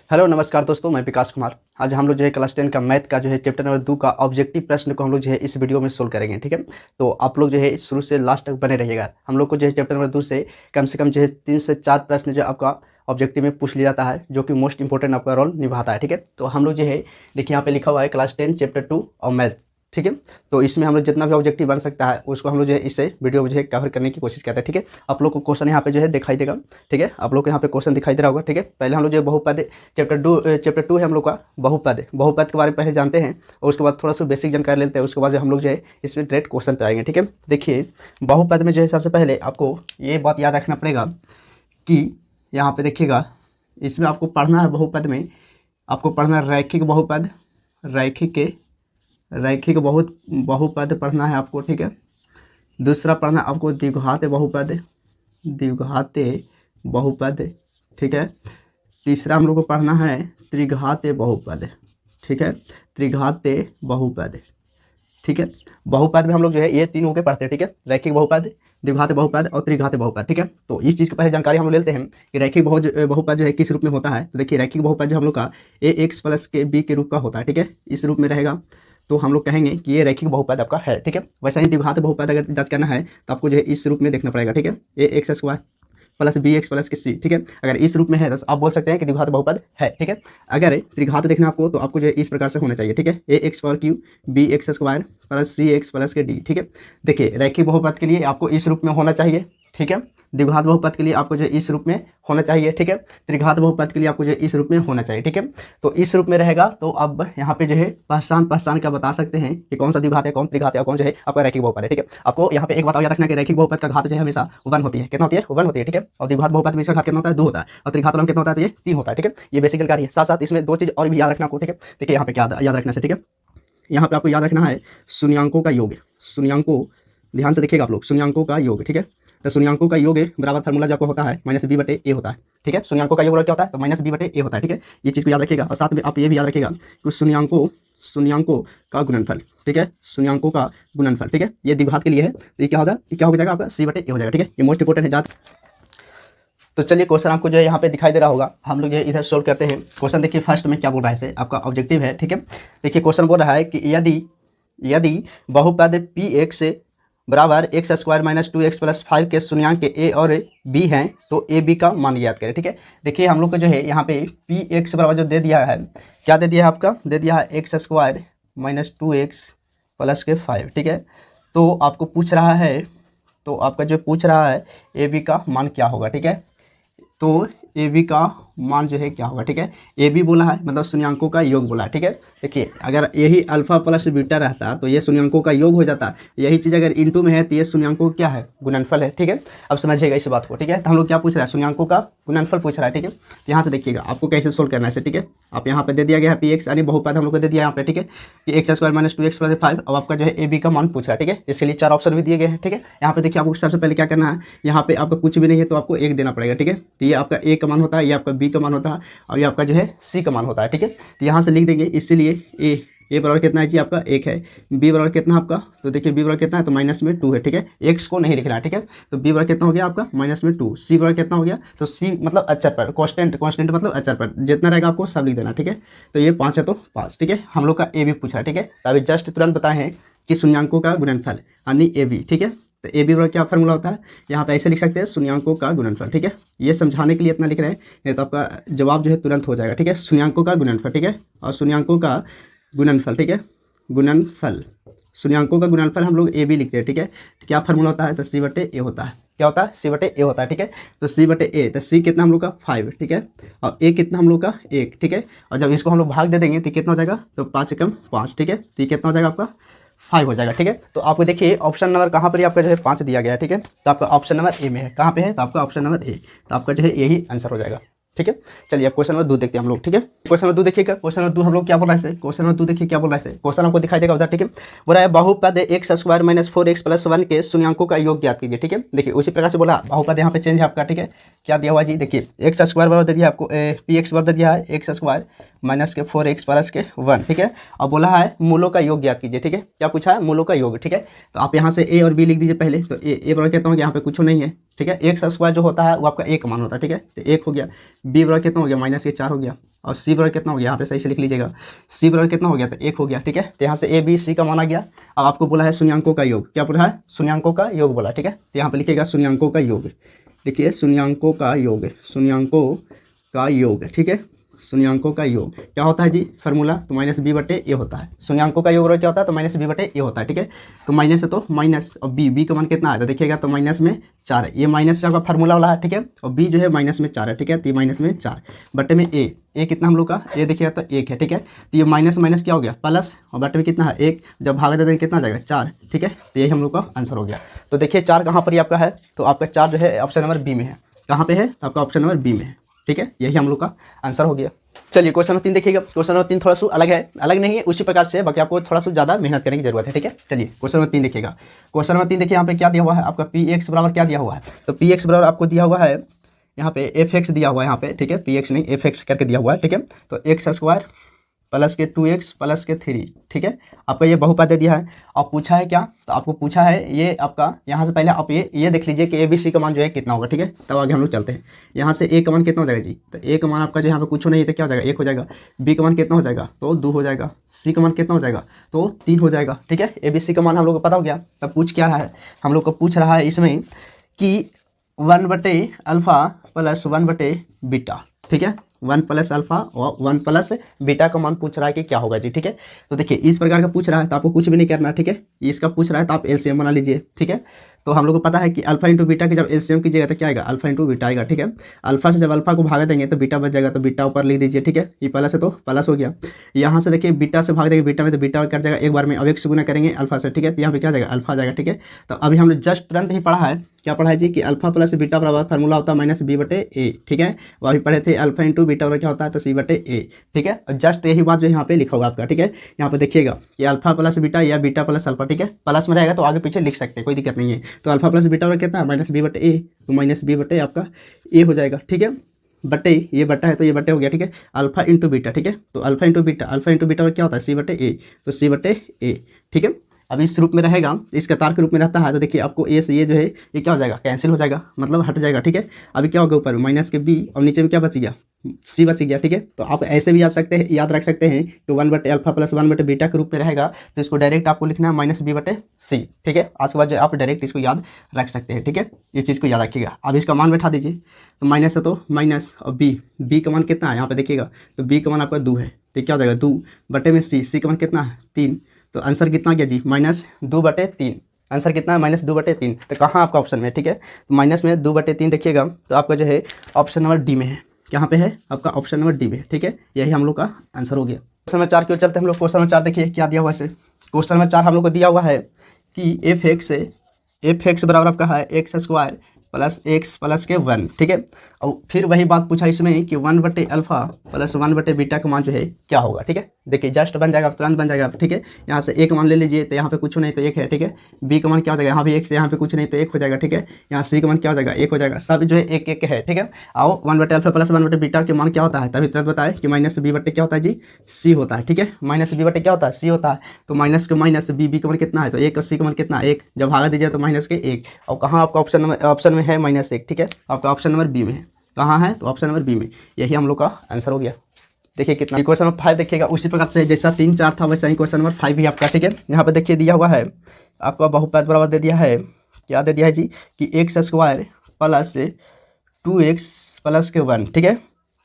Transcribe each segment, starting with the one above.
Hello नमस्कार दोस्तों, मैं विकास कुमार। आज हम लोग जो है क्लास 10 का मैथ का जो है चैप्टर नंबर 2 का ऑब्जेक्टिव प्रश्न को हम लोग जो है इस वीडियो में सोल्व करेंगे। ठीक है, तो आप लोग जो है शुरू से लास्ट तक बने रहिएगा। हम लोग को जो है चैप्टर नंबर 2 से कम जो है 3 से 4 प्रश्न जो आपका ऑब्जेक्टिव में पूछ लिया जाता है, जो कि मोस्ट इंपॉर्टेंट आपका रोल निभाता है। ठीक है, तो हम लोग जो है देखिए यहाँ पे लिखा हुआ है क्लास 10 चैप्टर 2 और मैथ। ठीक है, तो इसमें हम लोग जितना भी ऑब्जेक्टिव बन सकता है उसको हम लोग जो है इससे वीडियो में जो है कवर करने की कोशिश करते हैं। ठीक है, आप लोग को क्वेश्चन यहाँ पे जो है दिखाई देगा। ठीक है, आप लोग को यहाँ पे क्वेश्चन दिखाई दे रहा होगा। ठीक है, पहले हम लोग जो है बहुपद चैप्टर 2 है हम लोग का बहुपद के बारे में पहले जानते हैं और उसके बाद थोड़ा सा बेसिक जानकारी लेते हैं। उसके बाद हम लोग जो है इसमें डायरेक्ट क्वेश्चन पे आएंगे। ठीक है, देखिए बहुपद में जो है सबसे पहले आपको ये बात याद रखना पड़ेगा कि यहाँ पे देखिएगा, इसमें आपको पढ़ना है बहुपद में, आपको पढ़ना है रैखिक बहुपद पढ़ना है आपको। ठीक है, दूसरा पढ़ना आपको द्विघात बहुपद। ठीक है, तीसरा हम लोग को पढ़ना है त्रिघात बहुपद। ठीक है, त्रिघात बहुपद। ठीक है, बहुपद में हम लोग जो है ये तीन होके पढ़ते हैं। ठीक है, रैखिक बहुपद, द्विघात बहुपद और त्रिघात बहुपद। ठीक है, तो इस चीज़ की पहले जानकारी हम लोग लेते हैं कि रैखिक बहुपद जो है किस रूप में होता है। तो देखिए रैखिक बहुपद जो हम लोग का ax प्लस के b के रूप का होता है। ठीक है, इस रूप में रहेगा तो हम लोग कहेंगे कि ये रैखिक बहुपद आपका है। ठीक है, वैसा ही द्विघात बहुपद अगर जांच करना है तो आपको जो है इस रूप में देखना पड़ेगा। ठीक है, ax² प्लस bx प्लस के c। ठीक है, अगर इस रूप में है तो आप बोल सकते हैं कि द्विघात बहुपद है। ठीक है, अगर त्रिघात देखना आपको तो आपको जो है इस प्रकार से होना चाहिए। ठीक है, ax² bx² plus cx plus के d। ठीक है, देखिए रैखिक बहुपद के लिए आपको इस रूप में होना चाहिए। ठीक है, द्विघात बहुपद के लिए आपको जो है इस रूप में होना चाहिए। ठीक है, त्रिघात बहुपद के लिए आपको जो है इस रूप में होना चाहिए। ठीक है, तो इस रूप में रहेगा तो अब यहाँ पे जो है पहचान का बता सकते हैं कि कौन सा द्विघात है, कौन त्रिघात है और कौन जो है आपका रैखिक बहुपद है। ठीक है, आपको यहाँ पे एक बात याद रखना कि रैखिक बहुपद का घात जो है हमेशा 1 होती है। कितना होती है? 1 होती है। ठीक है, और द्विघात बहुपद में इसका घात कितना होता है? 2 होता है और त्रिघात वाला कितना होता है? तो ये 3 होता है। ठीक है, ये बेसिक जानकारी है। साथ साथ इसमें 2 चीज़ और भी याद रखना आपको। ठीक है, देखिए यहाँ पे क्या याद रखना है। ठीक है, यहाँ पे आपको याद रखना है शून्यांकों का योग। शून्यांकों, ध्यान से देखिएगा आप लोग, शून्यांकों का योग। ठीक है, तो शून्यांकों का योग बराबर फार्मूला जो आपको होता है -b/a होता है। ठीक है, शून्यांकों का योग क्या होता है? तो -b/a होता है। ठीक है, ये चीज़ को याद रखिएगा और साथ में आप ये भी याद रखिएगा कि शून्यांकों का गुणनफल। ठीक है, शून्यांकों का गुणनफल। ठीक है, ये द्विघात के लिए है तो ये क्या हो जाएगा आपका c/a हो जाएगा। ठीक है, ये मोस्ट इंपोर्टेंट है जात। तो चलिए क्वेश्चन आपको जो है यहाँ पे दिखाई दे रहा होगा, हम लोग जो है इधर सोल्व करते हैं। क्वेश्चन देखिए फर्स्ट में क्या बोल रहा है, आपका ऑब्जेक्टिव है। ठीक है, देखिए क्वेश्चन बोल रहा है कि यदि बहुपद px बराबर x² - 2x + 5 के शून्यांक के a और b हैं तो a b का मान ज्ञात करें। ठीक है, देखिए हम लोग को जो है यहाँ पे px बराबर जो दे दिया है, क्या दे दिया है आपका? दे दिया है x² - 2x + के 5। ठीक है, तो आपको पूछ रहा है, तो आपका जो पूछ रहा है ए बी का मान क्या होगा। ठीक है, तो ए बी का मान जो है क्या होगा। ठीक है, ए बी बोला है मतलब शून्यांकों का योग बोला है। ठीक है, देखिए अगर यही अल्फा प्लस बीटा रहता तो ये शून्यांकों का योग हो जाता। यही चीज़ अगर इनटू में है तो ये शून्यांकों क्या है? गुणनफल है। ठीक है, अब समझिएगा इस बात को। ठीक है, तो हम लोग क्या पूछ रहा है? शून्यांकों का गुणनफल पूछ रहा है। ठीक है, तो यहाँ से देखिएगा आपको कैसे सोल्व करना है। ठीक है, आप यहाँ पे दे दिया गया है px यानी बहुपद हम लोग को दे दिया यहाँ पे। ठीक है, कि x² - 2x + 5। अब आपका जो है ए बी का मान पूछ रहा है। ठीक है, इसके लिए 4 ऑप्शन भी दिए गए हैं। ठीक है, यहाँ पे देखिए आपको सबसे पहले क्या करना है, यहाँ पे आपका कुछ भी नहीं है तो आपको 1 देना पड़ेगा। ठीक है, तो ये आपका a का मान होता है, ये आपका b का मान होता है और ये आपका जो है c का मान होता है। ठीक है, तो यहाँ से लिख देंगे, इसीलिए a बराबर कितना है जी आपका 1 है, b बराबर कितना आपका? तो देखिए b बराबर कितना है? तो -2 है। ठीक है, x को नहीं लिखना है। ठीक है, तो b बराबर कितना हो गया आपका? -2। c बराबर कितना हो गया? तो c मतलब अचर पर, कांस्टेंट मतलब अचर पर जितना रहेगा आपको सब लिख देना। ठीक है, तो ये 5 है तो 5। ठीक है, हम लोग का a b पूछा है। ठीक है, तो अभी जस्ट तुरंत बताए हैं कि शून्यांकों का गुणनफल यानी a b। ठीक है, तो ए बी बराबर क्या फार्मूला होता है? यहाँ पे ऐसे लिख सकते हैं शून्यांकों का गुणनफल। ठीक है, ये समझाने के लिए इतना लिख रहे हैं, नहीं तो आपका जवाब जो है तुरंत हो जाएगा। ठीक है, शून्यांकों का गुणनफल। ठीक है, और शून्यांकों का गुणनफल। ठीक है, गुणनफल, शून्यांकों का गुणनफल हम लोग ए बी लिखते हैं। ठीक है, तो क्या फार्मूला होता है? तो c/a होता है। क्या होता है? c/a होता है। ठीक है, तो c/a, तो c कितना हम लोग का 5। ठीक है, और a कितना हम लोग का 1। ठीक है, और जब इसको हम लोग भाग दे देंगे तो कितना हो जाएगा? तो 5 × 5। ठीक है, तो ये कितना हो जाएगा आपका? 5 हो जाएगा। ठीक है, तो आपको देखिए ऑप्शन नंबर कहाँ पर आपका जो है 5 दिया गया है। ठीक है, तो आपका ऑप्शन नंबर ए में है। कहाँ पे है? तो आपका ऑप्शन नंबर ए, तो आपका जो है यही आंसर हो जाएगा। ठीक है, चलिए अब क्वेश्चन नंबर 2 देखते हैं हम लोग। ठीक है, क्वेश्चन नंबर 2 देखिएगा। क्वेश्चन नंबर 2 हम लोग क्या बोल रहे हैं? क्वेश्चन नंबर 2 देखिए क्या बोल रहे हैं। क्वेश्चन आपको दिखाई देगा उधर। ठीक है, बोल रहा है बहुपद x² - 4x + 1 के शून्यांकों का योग ज्ञात कीजिए। ठीक है, देखिए उसी प्रकार से बोला, बहुपद यहाँ पे चेंज है आपका। ठीक है, क्या दिया हुआ जी? देखिए x² बराबर दे दिया आपको, px बराबर दे दिया है x² माइनस के 4x प्लस के 1, ठीक है। और बोला है मूलों का योग ज्ञात कीजिए, ठीक है। क्या पूछा है? मूलों का योग, ठीक है। तो आप यहाँ से a और b लिख दीजिए पहले। तो a बराबर कहता हूँ यहाँ पे कुछ नहीं है, ठीक है। एक्स स्क्वायर जो होता है वो आपका एक मान होता है, ठीक है। तो 1 हो गया। b बराबर कितना हो गया? माइनस के 4 हो गया। और c बराबर कितना हो गया? यहाँ पे सही से लिख लीजिएगा। c बराबर कितना हो गया? तो 1 हो गया, ठीक है। तो यहाँ से a b c का माना गया। अब आपको बोला है शून्यांकों का योग। क्या बोला है? शून्यांकों का योग बोला, ठीक है। तो यहाँ पे लिखिएगा शून्यांकों का योग। देखिए शून्यांकों का योग, शून्यांकों का योग, ठीक है। शून्यांकों का योग क्या होता है जी? फार्मूला तो माइनस बी बटे ए होता है। शून्यांकों का योग क्या होता है? तो माइनस बी बटे ए होता है, ठीक है। तो माइनस है तो माइनस, और बी का मान कितना है? तो देखिएगा तो माइनस में 4 है। ये माइनस से आपका फार्मूला वाला है, ठीक है। और बी जो है माइनस में 4 है, ठीक है। तो ये माइनस में 4 बटे में ए कितना हम लोग का? ए देखिएगा तो 1 है, ठीक है। तो ये माइनस माइनस क्या हो गया? प्लस, और बटे में कितना है? 1। जब भागा देते हैं कितना जाएगा? 4, ठीक है। तो यही हम लोग का आंसर हो गया। तो देखिए 4 कहाँ पर आपका है? तो आपका 4 जो है ऑप्शन नंबर बी में है। कहाँ पे है? तो आपका ऑप्शन नंबर बी में है, ठीक है। यही हम लोग का आंसर हो गया। चलिए क्वेश्चन नंबर 3 देखिएगा। क्वेश्चन नंबर 3 थोड़ा सा अलग है, अलग नहीं है उसी प्रकार से, बाकी आपको थोड़ा सा ज़्यादा मेहनत करने की जरूरत है, ठीक है। चलिए क्वेश्चन नंबर 3 देखिएगा। क्वेश्चन नंबर 3 देखिए यहाँ पे क्या दिया हुआ है आपका? पी एक्स बराबर क्या दिया हुआ है? तो पी एक्स बराबर आपको दिया हुआ है यहाँ पे एफ एक्स दिया हुआ है यहाँ पे, ठीक है। पी एक्स नहीं एफ एक्स करके दिया हुआ है, ठीक है। तो एक्स स्क्वायर प्लस के 2x प्लस के 3, ठीक है। आपका ये बहुपद दे दिया है। और पूछा है क्या? तो आपको पूछा है ये आपका, यहाँ से पहले आप ये देख लीजिए कि ए बी सी का मान जो है कितना होगा, ठीक है। तब आगे हम लोग चलते हैं। यहाँ से ए का मान कितना हो जाएगा जी? तो ए का मान आपका जो यहाँ पे कुछ नहीं है तो क्या हो जाएगा? 1 हो जाएगा। बी का मान कितना हो जाएगा? तो 2 हो जाएगा। सी का मान कितना हो जाएगा? तो 3 हो जाएगा, ठीक है। ए बी सी का मान हम लोग को पता हो गया। तब पूछ क्या रहा है? हम लोग को पूछ रहा है इसमें कि 1 बटे अल्फ़ा प्लस 1 बटे बीटा, ठीक है। 1 प्लस अल्फा और 1 प्लस बीटा का मान पूछ रहा है कि क्या होगा जी, ठीक है। तो देखिए इस प्रकार का पूछ रहा है तो आपको कुछ भी नहीं करना, ठीक है। इसका पूछ रहा है तो आप एलसीएम बना लीजिए, ठीक है। तो हम लोग को पता है कि अल्फा इंटू बीटा की जब एलसीएम कीजिएगा तो क्या आएगा? अल्फा इंटू बीटा आएगा, ठीक है। अल्फा से जब अल्फा को भाग देंगे तो बीटा बच जाएगा, तो बीटा ऊपर लिख दीजिए, ठीक है। ये प्लस है तो प्लस हो गया। यहाँ से देखिए बीटा से भाग देंगे बीटा में तो बीटा कट जाएगा एक बार में। अब 1 से गुना करेंगे अल्फा से, ठीक है। तो यहाँ पे क्या जाएगा? अल्फा जाएगा, ठीक है। तो अभी हमने जस्ट तुरंत ही पढ़ा है, क्या पढ़ा है जी? कि अल्फा प्लस बीटा बराबर फार्मूला होता है माइनस बी बटे ए, ठीक है। वो अभी पढ़े थे अल्फा इंटू बीटा बराबर क्या होता है? तो सी बटे ए, ठीक है। और जस्ट यही बात जो यहाँ पे लिखा होगा आपका, ठीक है। यहाँ पे देखिएगा कि अल्फा प्लस बीटा या बीटा प्लस अल्फा, ठीक है। प्लस में रहेगा तो आगे पीछे लिख सकते हैं, कोई दिक्कत नहीं है। तो अल्फा प्लस बीटा बराबर कितना है? माइनस बी बटे ए, तो माइनस बी बटे आपका ए हो जाएगा, ठीक है। बटे ये बटा है तो ये बटे हो गया, ठीक है। अल्फा इंटू बीटा, ठीक है। तो अल्फा इंटू बीटा क्या होता है? सी बटे ए, तो सी बटे ए, ठीक है। अब इस रूप में रहेगा, इस कतार के रूप में रहता है तो देखिए आपको ए से ये जो है ये क्या हो जाएगा? कैंसिल हो जाएगा, मतलब हट जाएगा, ठीक है। अभी क्या होगा? ऊपर माइनस के बी और नीचे में क्या बच गया? सी बच गया, ठीक है। तो आप ऐसे भी याद रख सकते हैं कि 1 बटे अल्फा प्लस 1 बटे बीटा के रूप में रहेगा तो इसको डायरेक्ट आपको लिखना है माइनस बी बटे सी, ठीक है। आज के बाद जो आप डायरेक्ट इसको याद रख सकते हैं, ठीक है। इस चीज़ को याद रखिएगा। अब इसका मान बैठा दीजिए। तो माइनस है तो माइनस, और बी का मान कितना है यहाँ पे देखिएगा? तो बी का मान आपका 2 है, तो क्या हो जाएगा? 2 बटे में सी का मान कितना है? 3। तो आंसर कितना गया जी? माइनस 2 बटे 3। आंसर कितना है? माइनस 2 बटे 3। तो कहाँ आपका ऑप्शन में, ठीक है। तो माइनस में 2 बटे 3 देखिएगा तो आपका जो है ऑप्शन नंबर डी में है। कहाँ पे है? आपका ऑप्शन नंबर डी में, ठीक है। यही हम लोग का आंसर हो गया। क्वेश्चन नंबर 4 की ओर चलते हैं हम लोग। क्वेश्चन नंबर 4 देखिए क्या दिया हुआ है। क्वेश्चन नंबर 4 हम लोग को दिया हुआ है कि एफ एक्स बराबर आपका है x square plus x plus के 1, ठीक है। और फिर वही बात पूछा इसमें कि 1 बटे अल्फा प्लस 1 बटे बीटा का मान जो है क्या होगा, ठीक है। देखिए जस्ट बन जाएगा, तुरंत बन जाएगा, ठीक है। यहाँ से एक मान ले लीजिए तो यहाँ पे कुछ नहीं तो 1 है, ठीक है। बी का मान क्या हो जाएगा? यहाँ भी 1 से यहाँ पे कुछ नहीं तो 1 हो जाएगा, ठीक है। यहाँ सी का मान क्या हो जाएगा? 1 हो जाएगा। सब जो है 1 1 है, ठीक है। आओ 1 बटे अल्फा प्लस 1 बटे बीटा के मान क्या होता है? तभी तुरंत बताए कि माइनस बी बटे क्या होता है जी? सी होता है, ठीक है। माइनस बी बटे क्या होता है? सी होता है। तो माइनस के माइनस बी का मान कितना है? तो 1 और सी का मान कितना है? 1। जब भागा दीजिए तो माइनस के 1। और कहाँ आपका ऑप्शन में है -1, ठीक है। आपका ऑप्शन नंबर बी में है। कहाँ है? तो ऑप्शन नंबर बी में। यही हम लोग का आंसर हो गया। देखिए कितना। क्वेश्चन नंबर 5 देखिएगा उसी प्रकार से जैसा 3 4 था वैसा ही क्वेश्चन नंबर 5 भी आपका, ठीक है। यहाँ पे देखिए दिया हुआ है आपका बहुपद बराबर दे दिया है, क्या दे दिया है जी? कि x square plus 2x plus के 1, ठीक है।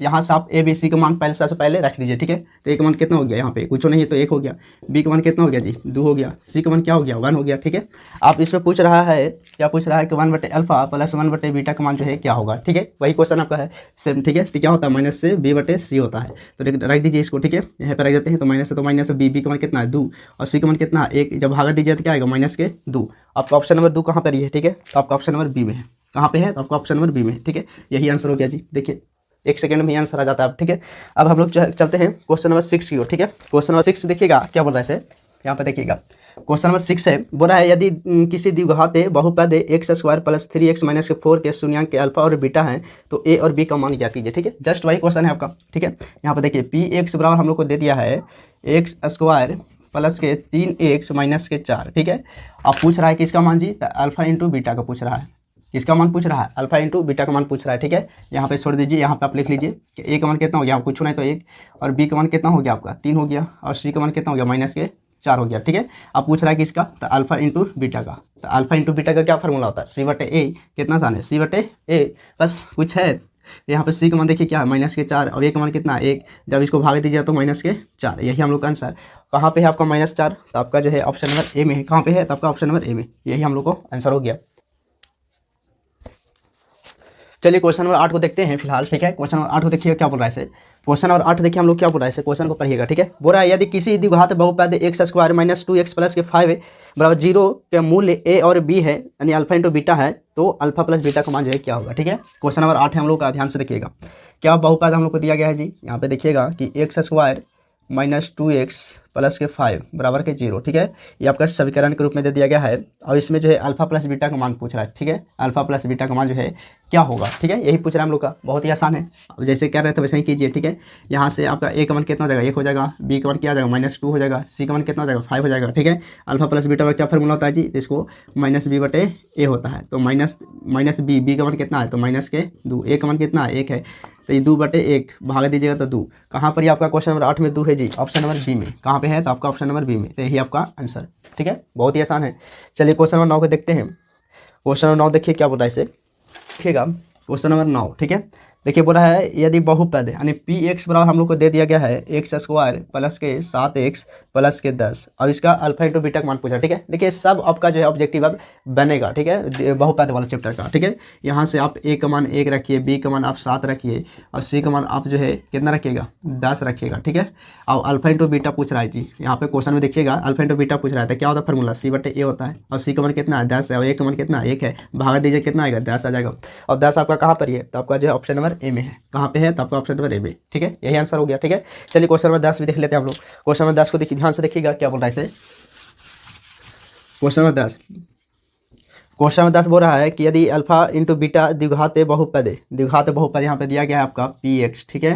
यहाँ से आप ए बी सी का मान सबसे पहले रख दीजिए, ठीक है। तो ए का मान कितना हो गया? यहाँ पे कुछ नहीं है तो 1 हो गया। बी का मान कितना हो गया जी? 2 हो गया। सी का मान क्या हो गया? 1 हो गया, ठीक है। आप इसमें पूछ रहा है, क्या पूछ रहा है कि 1 बटे अल्फा प्लस 1 बटे बीटा का मान जो है क्या होगा, ठीक है। वही क्वेश्चन आपका है सेम, ठीक है। तो क्या होता है? माइनस से बी बटे सी होता है। तो रख दीजिए इसको, ठीक है। यहाँ पर रख देते हैं। तो माइनस से बी का मान कितना है? 2 और सी का मान कितना है? 1। जब भागा दीजिए तो क्या आएगा? माइनस के 2। आपका ऑप्शन नंबर 2 कहाँ पर ही है, ठीक है। तो आपका ऑप्शन नंबर बी में है। कहाँ पे है? तो आपका ऑप्शन नंबर बी में, ठीक है। यही आंसर हो गया जी। देखिए 1 सेकंड में आंसर आ जाता है, ठीक है। अब हम लोग चलते हैं क्वेश्चन नंबर 6 की ओर, ठीक है। क्वेश्चन नंबर 6 देखिएगा क्या बोल रहा है इसे। यहाँ पे देखिएगा क्वेश्चन नंबर 6 है, बोला है यदि किसी द्विघात बहुपद x square plus 3x minus के 4 के शून्यांक के अल्फा और बीटा है तो ए और बी का मान ज्ञात कीजिए। ठीक है, जस्ट वही क्वेश्चन है आपका। ठीक है, यहाँ पर देखिए पी एक्स बराबर हम लोग को दे दिया है एक्स स्क्वायर प्लस के 3x माइनस के 4। ठीक है, अब पूछ रहा है किसका मान जी, तो अल्फा इंटू बीटा का पूछ रहा है। किसका मान पूछ रहा है, अल्फा इंटू बीटा का मान पूछ रहा है। ठीक है, यहाँ पे छोड़ दीजिए, यहाँ पे आप लिख लीजिए कि ए का मान कितना हो गया, कुछ नहीं तो 1, और बी का मान कितना हो गया आपका 3 हो गया, और सी का मान कितना हो गया माइनस के 4 हो गया। ठीक है, अब पूछ रहा है किसका, तो अल्फा इंटू बीटा का। तो अल्फा इंटू बीटा का क्या फॉर्मूला होता है, सी बटे ए, कितना आसान है, सी बटे ए, बस कुछ है। यहाँ पे सी का मान देखिए क्या है माइनस के 4, और ए का मान कितना 1, जब इसको भाग दीजिए तो माइनस के 4, यही हम लोग का आंसर। कहाँ पे है आपका -4, तो आपका जो है ऑप्शन नंबर ए में है। कहाँ पे है, तो आपका ऑप्शन नंबर ए में, यही हम लोग को आंसर हो गया। चलिए क्वेश्चन नंबर 8 को देखते हैं फिलहाल। ठीक है, क्वेश्चन नंबर 8 को देखिए क्या बोल रहा है इसे। क्वेश्चन नंबर 8 देखिए हम लोग क्या बोल रहा है इसे, क्वेश्चन को पढ़िएगा। ठीक है, बोल रहा है यदि किसी द्विघात बहुपद x square minus 2x plus के 5 बराबर 0 के मूल्य ए और बी है, यानी अल्फा इंटू बीटा है, तो अल्फा प्लस बीटा का मान जो है क्या होगा। ठीक है, क्वेश्चन नंबर 8 है हम लोग का, ध्यान से देखिएगा। क्या बहुपद हम लोग को दिया गया है जी, यहाँ पे देखिएगा कि x square minus 2x plus के 5 बराबर के 0। ठीक है, ये आपका समीकरण के रूप में दे दिया गया है, और इसमें जो है अल्फा प्लस बीटा का मान पूछ रहा है। ठीक है, अल्फा प्लस बीटा का मान जो है क्या होगा। ठीक है, यही पूछ रहा है हम लोग का, बहुत ही आसान है। अब जैसे कह रहे थे वैसे ही कीजिए। ठीक है, यहाँ से आपका ए का मान कितना हो जाएगा, 1 हो जाएगा, बी का मान क्या हो जाएगा -2 हो जाएगा, सी का मान कितना हो जाएगा 5 हो जाएगा। ठीक है, अल्फा प्लस बीटा का क्या फॉर्मूला होता है जी, इसको -b बटे ए होता है, तो माइनस बी का मान कितना है, तो माइनस के 2, ए का मान कितना है 1 है, तो ये 2 बटे 1 भाग दीजिएगा तो 2। कहाँ पर ये आपका क्वेश्चन नंबर 8 में 2 है जी, ऑप्शन नंबर बी में। कहाँ पे है, तो आपका ऑप्शन नंबर बी में, तो यही आपका आंसर। ठीक है, बहुत ही आसान है। चलिए क्वेश्चन नंबर 9 को देखते हैं। क्वेश्चन नंबर 9 देखिए क्या बोल रहा है इसे, देखिएगा क्वेश्चन नंबर 9। ठीक है, देखिए बोला है यदि बहुपद यानी पी एक्स बराबर हम लोग को दे दिया गया है एक्स स्क्वायर प्लस के 7x प्लस के 10, और इसका अल्फा इंटू बीटा का मान पूछा। ठीक है, देखिए सब आपका जो है ऑब्जेक्टिव अब बनेगा। ठीक है, बहुपद वाला चैप्टर का। ठीक है, यहाँ से आप ए का मान 1 रखिए, बी का मान आप 7 रखिए, और सी का मान आप जो है कितना रखिएगा 10 रखिएगा। ठीक है, और अल्फा इंटू बीटा पूछ रहा है जी, यहाँ पे क्वेश्चन में देखिएगा अल्फा इंटू बीटा पूछ रहा है, तो क्या होता है फॉर्मूला, सी बटे ए होता है, और सी का मान कितना है 10 है, और ए का मान कितना 1 है, भागा दीजिए कितना आएगा 10 आ जाएगा, और 10 आपका कहाँ पर है, तो आपका जो है ऑप्शन नंबर ए में है। कहाँ पे है, तो आपका ऑप्शन नंबर ए में। ठीक है, यही आंसर हो गया। ठीक है, चलिए क्वेश्चन नंबर 10 भी देख लेते हैं हम लोग। क्वेश्चन नंबर 10 को देखिए, ध्यान से देखिएगा क्या बोल रहा है इसे। क्वेश्चन नंबर 10, क्वेश्चन नंबर 10 बोल रहा है कि यदि अल्फा इंटू बीटा द्विघात बहुपद यहाँ पे दिया गया है आपका पी एक्स। ठीक है,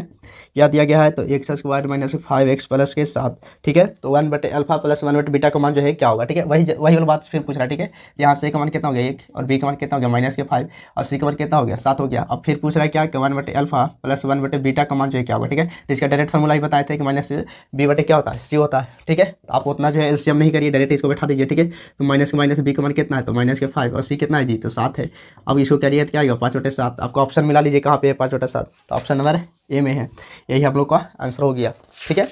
क्या दिया गया है, तो x square minus 5x plus के 7। ठीक है, तो 1 बटे अल्फा प्लस 1 बटे बीटा का मान जो है क्या होगा। ठीक है, वही वाली बात फिर पूछ रहा है। ठीक है, यहाँ से ए का मान कितना हो गया 1, और बी का मान कितना हो गया -5, और सी का मान कितना हो गया 7 हो गया। अब फिर पूछ रहा है क्या कि 1 बटे अल्फा प्लस 1 बटे बीटा का मान जो है क्या होगा। ठीक है, तो इसका डायरेक्ट फॉर्मूला ही बताए थे कि -b बटे क्या होता है, सी होता है। ठीक है, तो आप उतना जो है एलसीएम नहीं करिए, डायरेक्ट इसको बैठा दीजिए। ठीक है, तो माइनस के बी का मान कितना है, तो -5, और सी कितना है जी, तो 7 है। अब इसको करिए तो क्या आएगा 5 बटे 7, आपको ऑप्शन मिला लीजिए कहाँ पे है 5 बटे 7, तो ऑप्शन नंबर ए में है। यही हम लोग का आंसर हो गया। ठीक है।